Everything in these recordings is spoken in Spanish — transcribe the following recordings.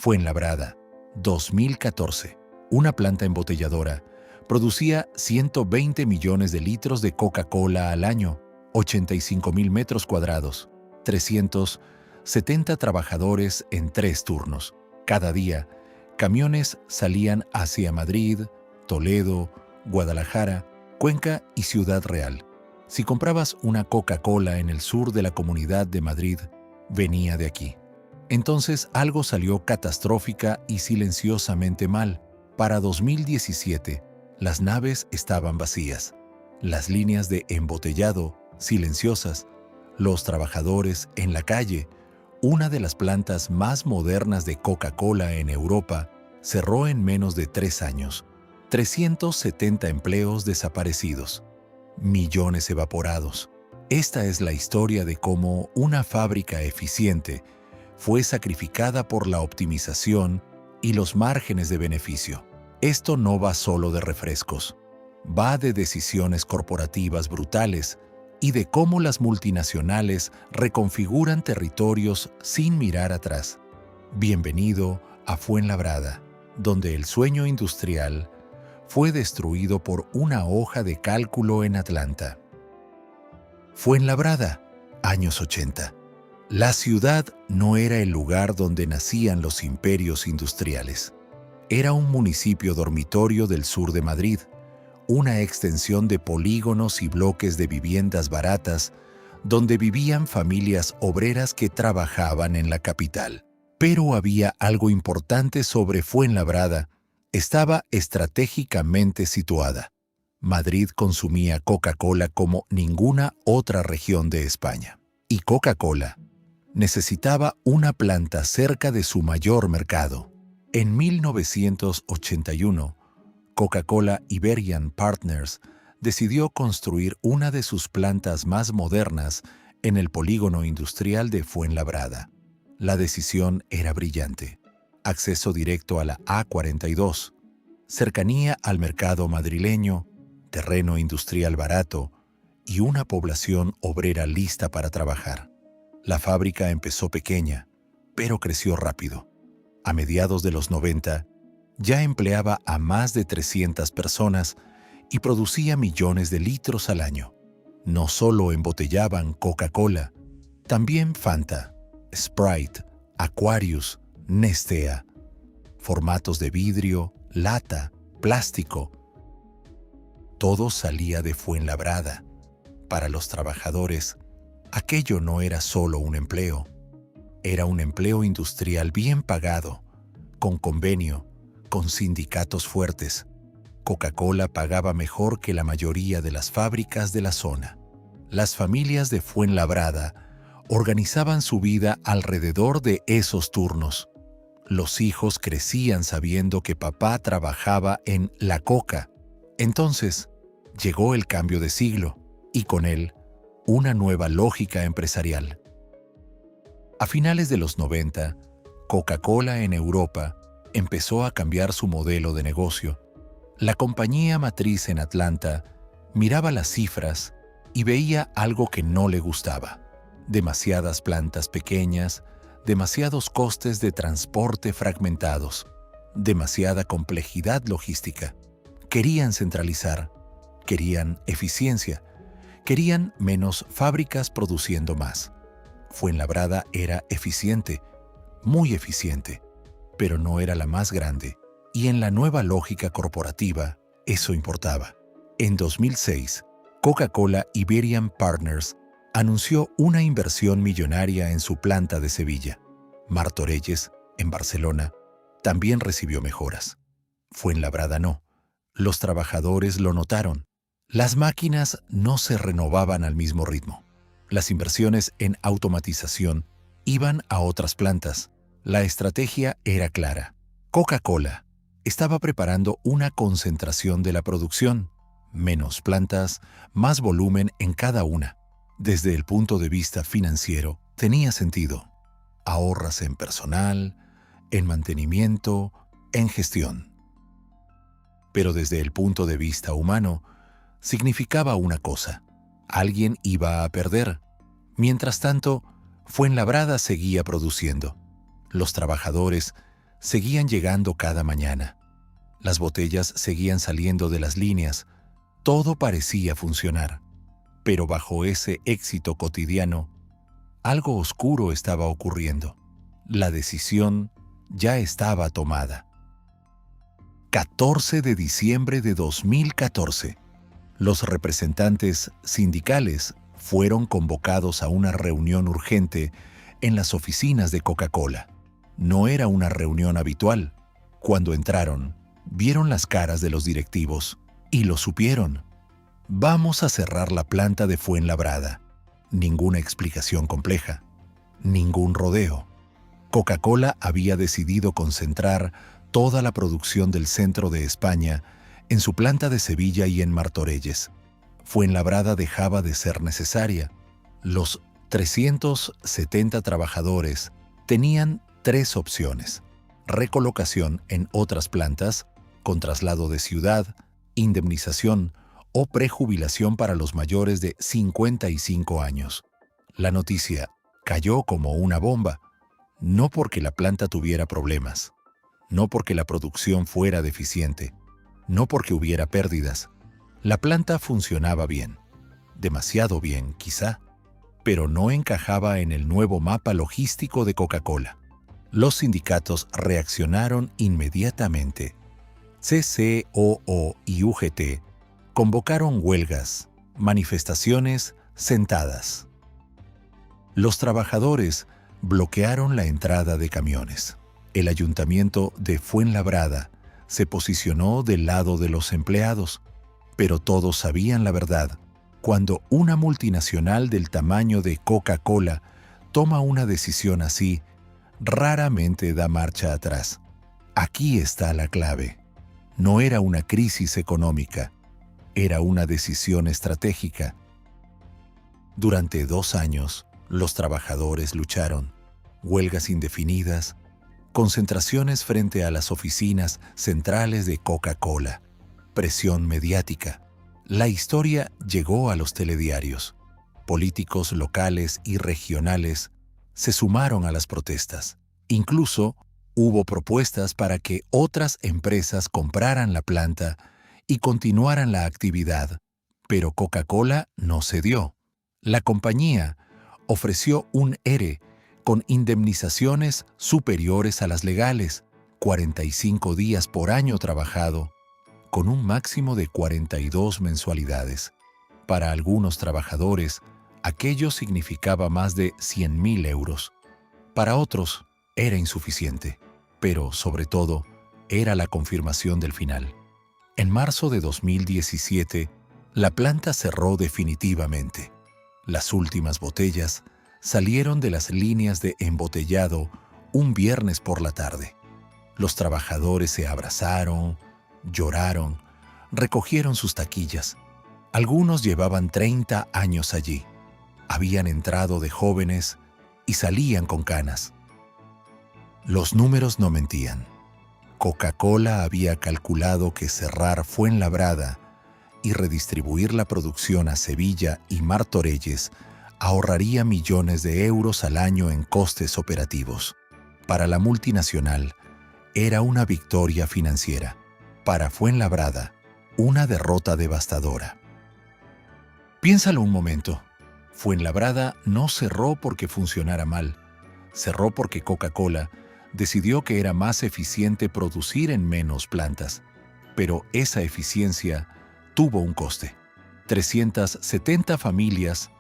Fuenlabrada, 2014. Una planta embotelladora producía 120 millones de litros de Coca-Cola al año, 85,000 metros cuadrados, 370 trabajadores en 3 turnos. Cada día, camiones salían hacia Madrid, Toledo, Guadalajara, Cuenca y Ciudad Real. Si comprabas una Coca-Cola en el sur de la Comunidad de Madrid, venía de aquí. Entonces algo salió catastrófica y silenciosamente mal. Para 2017, las naves estaban vacías, las líneas de embotellado silenciosas, los trabajadores en la calle. Una de las plantas más modernas de Coca-Cola en Europa cerró en menos de 3 años. 370 empleos desaparecidos, millones evaporados. Esta es la historia de cómo una fábrica eficiente fue sacrificada por la optimización y los márgenes de beneficio. Esto no va solo de refrescos, va de decisiones corporativas brutales y de cómo las multinacionales reconfiguran territorios sin mirar atrás. Bienvenido a Fuenlabrada, donde el sueño industrial fue destruido por una hoja de cálculo en Atlanta. Fuenlabrada, años 80. La ciudad no era el lugar donde nacían los imperios industriales. Era un municipio dormitorio del sur de Madrid, una extensión de polígonos y bloques de viviendas baratas donde vivían familias obreras que trabajaban en la capital. Pero había algo importante sobre Fuenlabrada. Estaba estratégicamente situada. Madrid consumía Coca-Cola como ninguna otra región de España. Y Coca-Cola necesitaba una planta cerca de su mayor mercado. En 1981, Coca-Cola Iberian Partners decidió construir una de sus plantas más modernas en el polígono industrial de Fuenlabrada. La decisión era brillante. Acceso directo a la A42, cercanía al mercado madrileño, terreno industrial barato y una población obrera lista para trabajar. La fábrica empezó pequeña, pero creció rápido. A mediados de los 90, ya empleaba a más de 300 personas y producía millones de litros al año. No solo embotellaban Coca-Cola, también Fanta, Sprite, Aquarius, Nestea, formatos de vidrio, lata, plástico. Todo salía de Fuenlabrada. Para los trabajadores, aquello no era solo un empleo. Era un empleo industrial bien pagado, con convenio, con sindicatos fuertes. Coca-Cola pagaba mejor que la mayoría de las fábricas de la zona. Las familias de Fuenlabrada organizaban su vida alrededor de esos turnos. Los hijos crecían sabiendo que papá trabajaba en La Coca. Entonces, llegó el cambio de siglo y con él, una nueva lógica empresarial. A finales de los 90, Coca-Cola en Europa empezó a cambiar su modelo de negocio. La compañía matriz en Atlanta miraba las cifras y veía algo que no le gustaba. Demasiadas plantas pequeñas, demasiados costes de transporte fragmentados, demasiada complejidad logística. Querían centralizar, querían eficiencia, querían menos fábricas produciendo más. Fuenlabrada era eficiente, muy eficiente, pero no era la más grande, y en la nueva lógica corporativa, eso importaba. En 2006, Coca-Cola Iberian Partners anunció una inversión millonaria en su planta de Sevilla. Martorelles, en Barcelona, también recibió mejoras. Fuenlabrada no. Los trabajadores lo notaron. Las máquinas no se renovaban al mismo ritmo. Las inversiones en automatización iban a otras plantas. La estrategia era clara. Coca-Cola estaba preparando una concentración de la producción. Menos plantas, más volumen en cada una. Desde el punto de vista financiero, tenía sentido. Ahorras en personal, en mantenimiento, en gestión. Pero desde el punto de vista humano, significaba una cosa. Alguien iba a perder. Mientras tanto, Fuenlabrada seguía produciendo. Los trabajadores seguían llegando cada mañana. Las botellas seguían saliendo de las líneas. Todo parecía funcionar. Pero bajo ese éxito cotidiano, algo oscuro estaba ocurriendo. La decisión ya estaba tomada. 14 de diciembre de 2014. Los representantes sindicales fueron convocados a una reunión urgente en las oficinas de Coca-Cola. No era una reunión habitual. Cuando entraron, vieron las caras de los directivos y lo supieron. Vamos a cerrar la planta de Fuenlabrada. Ninguna explicación compleja, ningún rodeo. Coca-Cola había decidido concentrar toda la producción del centro de España en su planta de Sevilla y en Martorelles. Fuenlabrada dejaba de ser necesaria. Los 370 trabajadores tenían 3 opciones: recolocación en otras plantas, con traslado de ciudad, indemnización o prejubilación para los mayores de 55 años. La noticia cayó como una bomba, no porque la planta tuviera problemas, no porque la producción fuera deficiente, no porque hubiera pérdidas. La planta funcionaba bien, demasiado bien quizá, pero no encajaba en el nuevo mapa logístico de Coca-Cola. Los sindicatos reaccionaron inmediatamente. CCOO y UGT convocaron huelgas, manifestaciones, sentadas. Los trabajadores bloquearon la entrada de camiones. El ayuntamiento de Fuenlabrada se posicionó del lado de los empleados, pero todos sabían la verdad. Cuando una multinacional del tamaño de Coca-Cola toma una decisión así, raramente da marcha atrás. Aquí está la clave. No era una crisis económica, era una decisión estratégica. Durante 2 años, los trabajadores lucharon. Huelgas indefinidas, concentraciones frente a las oficinas centrales de Coca-Cola, presión mediática. La historia llegó a los telediarios. Políticos locales y regionales se sumaron a las protestas. Incluso hubo propuestas para que otras empresas compraran la planta y continuaran la actividad, pero Coca-Cola no cedió. La compañía ofreció un ERE con indemnizaciones superiores a las legales, 45 días por año trabajado, con un máximo de 42 mensualidades. Para algunos trabajadores, aquello significaba más de 100.000 euros. Para otros, era insuficiente, pero, sobre todo, era la confirmación del final. En marzo de 2017, la planta cerró definitivamente. Las últimas botellas salieron de las líneas de embotellado un viernes por la tarde. Los trabajadores se abrazaron, lloraron, recogieron sus taquillas. Algunos llevaban 30 años allí. Habían entrado de jóvenes y salían con canas. Los números no mentían. Coca-Cola había calculado que cerrar Fuenlabrada y redistribuir la producción a Sevilla y Martorelles ahorraría millones de euros al año en costes operativos. Para la multinacional, era una victoria financiera. Para Fuenlabrada, una derrota devastadora. Piénsalo un momento. Fuenlabrada no cerró porque funcionara mal. Cerró porque Coca-Cola decidió que era más eficiente producir en menos plantas. Pero esa eficiencia tuvo un coste. 370 familias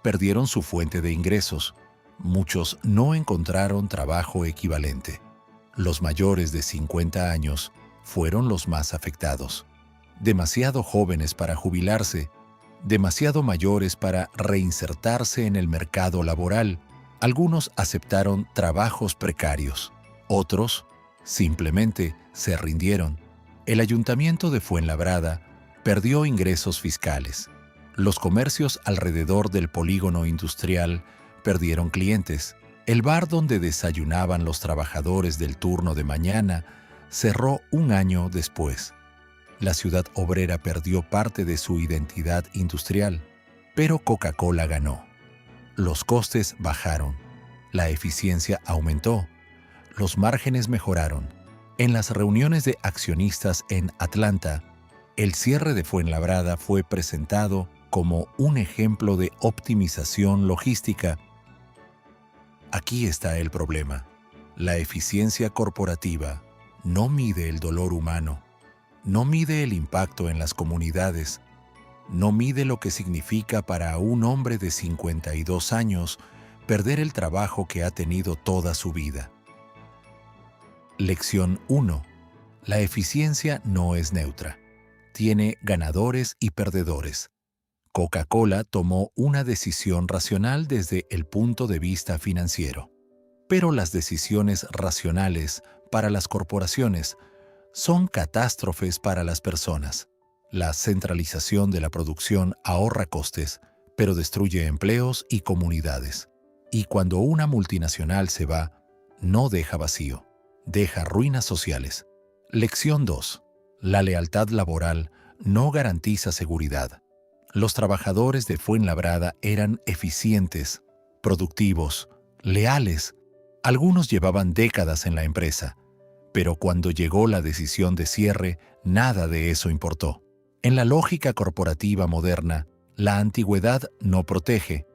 perdieron su fuente de ingresos. Muchos no encontraron trabajo equivalente. Los mayores de 50 años fueron los más afectados. Demasiado jóvenes para jubilarse, demasiado mayores para reinsertarse en el mercado laboral. Algunos aceptaron trabajos precarios. Otros simplemente se rindieron. El ayuntamiento de Fuenlabrada perdió ingresos fiscales. Los comercios alrededor del polígono industrial perdieron clientes. El bar donde desayunaban los trabajadores del turno de mañana cerró un año después. La ciudad obrera perdió parte de su identidad industrial, pero Coca-Cola ganó. Los costes bajaron, la eficiencia aumentó, los márgenes mejoraron. En las reuniones de accionistas en Atlanta, el cierre de Fuenlabrada fue presentado como un ejemplo de optimización logística. Aquí está el problema. La eficiencia corporativa no mide el dolor humano, no mide el impacto en las comunidades, no mide lo que significa para un hombre de 52 años perder el trabajo que ha tenido toda su vida. Lección 1. La eficiencia no es neutra. Tiene ganadores y perdedores. Coca-Cola tomó una decisión racional desde el punto de vista financiero. Pero las decisiones racionales para las corporaciones son catástrofes para las personas. La centralización de la producción ahorra costes, pero destruye empleos y comunidades. Y cuando una multinacional se va, no deja vacío, deja ruinas sociales. Lección 2. La lealtad laboral no garantiza seguridad. Los trabajadores de Fuenlabrada eran eficientes, productivos, leales. Algunos llevaban décadas en la empresa, pero cuando llegó la decisión de cierre, nada de eso importó. En la lógica corporativa moderna, la antigüedad no protege.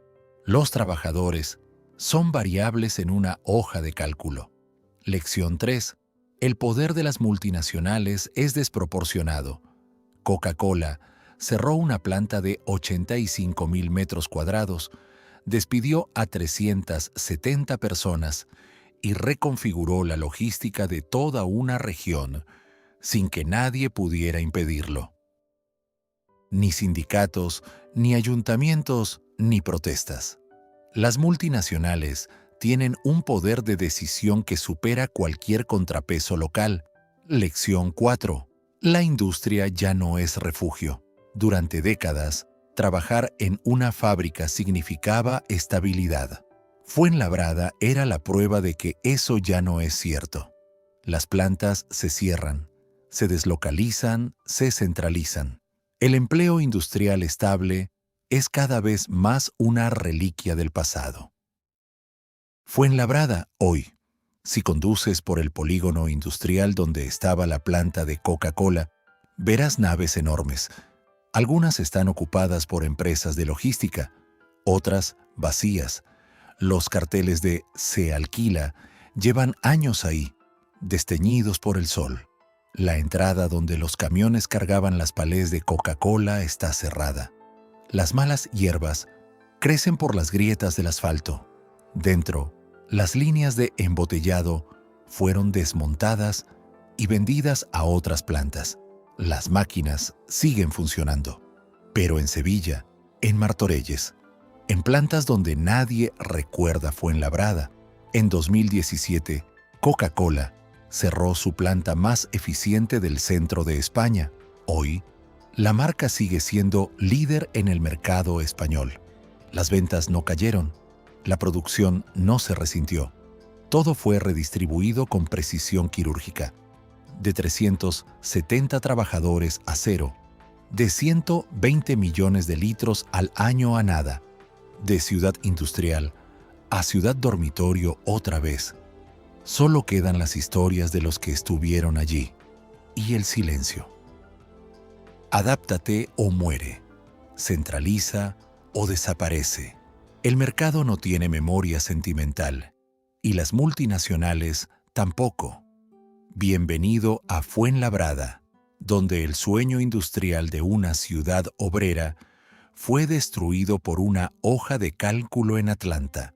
Los trabajadores son variables en una hoja de cálculo. Lección 3. El poder de las multinacionales es desproporcionado. Coca-Cola cerró una planta de 85,000 metros cuadrados, despidió a 370 personas y reconfiguró la logística de toda una región sin que nadie pudiera impedirlo. Ni sindicatos, ni ayuntamientos, ni protestas. Las multinacionales tienen un poder de decisión que supera cualquier contrapeso local. Lección 4. La industria ya no es refugio. Durante décadas, trabajar en una fábrica significaba estabilidad. Fuenlabrada era la prueba de que eso ya no es cierto. Las plantas se cierran, se deslocalizan, se centralizan. El empleo industrial estable es cada vez más una reliquia del pasado. Fuenlabrada, hoy. Si conduces por el polígono industrial donde estaba la planta de Coca-Cola, verás naves enormes. Algunas están ocupadas por empresas de logística, otras vacías. Los carteles de "se alquila" llevan años ahí, desteñidos por el sol. La entrada donde los camiones cargaban las palés de Coca-Cola está cerrada. Las malas hierbas crecen por las grietas del asfalto. Dentro, las líneas de embotellado fueron desmontadas y vendidas a otras plantas. Las máquinas siguen funcionando. Pero en Sevilla, en Martorelles, en plantas donde nadie recuerda Fuenlabrada, en 2017, Coca-Cola cerró su planta más eficiente del centro de España. Hoy, la marca sigue siendo líder en el mercado español. Las ventas no cayeron, la producción no se resintió. Todo fue redistribuido con precisión quirúrgica. De 370 trabajadores a cero, de 120 millones de litros al año a nada, de ciudad industrial a ciudad dormitorio otra vez. Solo quedan las historias de los que estuvieron allí y el silencio. Adáptate o muere. Centraliza o desaparece. El mercado no tiene memoria sentimental y las multinacionales tampoco. Bienvenido a Fuenlabrada, donde el sueño industrial de una ciudad obrera fue destruido por una hoja de cálculo en Atlanta.